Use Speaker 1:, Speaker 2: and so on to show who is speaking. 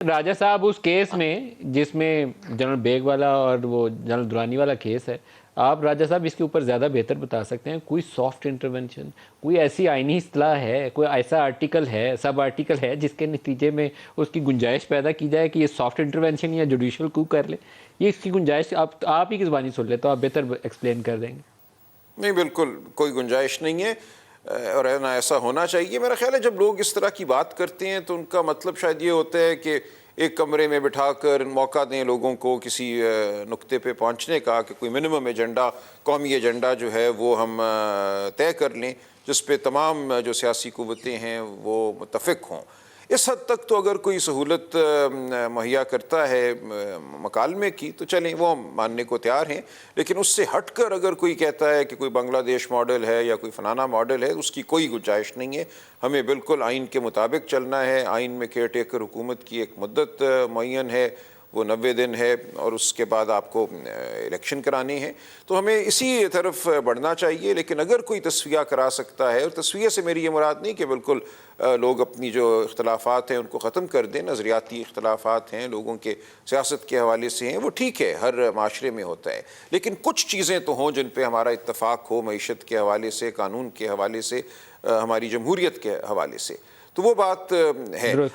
Speaker 1: راجہ صاحب اس کیس میں جس میں جنرل بیگ والا اور وہ جنرل درانی والا کیس ہے، آپ راجہ صاحب اس کے اوپر زیادہ بہتر بتا سکتے ہیں. کوئی سافٹ انٹرونشن، کوئی ایسی آئینی اصطلاح ہے، کوئی ایسا آرٹیکل ہے، سب آرٹیکل ہے جس کے نتیجے میں اس کی گنجائش پیدا کی جائے کہ یہ سافٹ انٹرونشن یا جوڈیشل کو کر لے؟ یہ اس کی گنجائش آپ ہی کی زبانی سن لے تو آپ بہتر ایکسپلین کر دیں گے.
Speaker 2: نہیں، بالکل کوئی گنجائش نہیں ہے، اور نہ ایسا ہونا چاہیے. میرا خیال ہے جب لوگ اس طرح کی بات کرتے ہیں تو ان کا مطلب شاید یہ ہوتا ہے کہ ایک کمرے میں بٹھا کر موقع دیں لوگوں کو کسی نقطے پہ پہنچنے کا، کہ کوئی منیمم ایجنڈا، قومی ایجنڈا جو ہے وہ ہم طے کر لیں جس پہ تمام جو سیاسی قوتیں ہیں وہ متفق ہوں. اس حد تک تو اگر کوئی سہولت مہیا کرتا ہے مکالمے کی تو چلیں، وہ ماننے کو تیار ہیں. لیکن اس سے ہٹ کر اگر کوئی کہتا ہے کہ کوئی بنگلہ دیش ماڈل ہے یا کوئی فلانا ماڈل ہے، اس کی کوئی گنجائش نہیں ہے. ہمیں بالکل آئین کے مطابق چلنا ہے. آئین میں کیئر ٹیکر حکومت کی ایک مدت معین ہے، وہ 90 دن ہے، اور اس کے بعد آپ کو الیکشن کرانے ہیں. تو ہمیں اسی طرف بڑھنا چاہیے. لیکن اگر کوئی تصفیہ کرا سکتا ہے، اور تصفیہ سے میری یہ مراد نہیں کہ بالکل لوگ اپنی جو اختلافات ہیں ان کو ختم کر دیں، نظریاتی اختلافات ہیں لوگوں کے سیاست کے حوالے سے ہیں، وہ ٹھیک ہے، ہر معاشرے میں ہوتا ہے. لیکن کچھ چیزیں تو ہوں جن پہ ہمارا اتفاق ہو، معیشت کے حوالے سے، قانون کے حوالے سے، ہماری جمہوریت کے حوالے سے. تو وہ بات ہے.
Speaker 1: درست.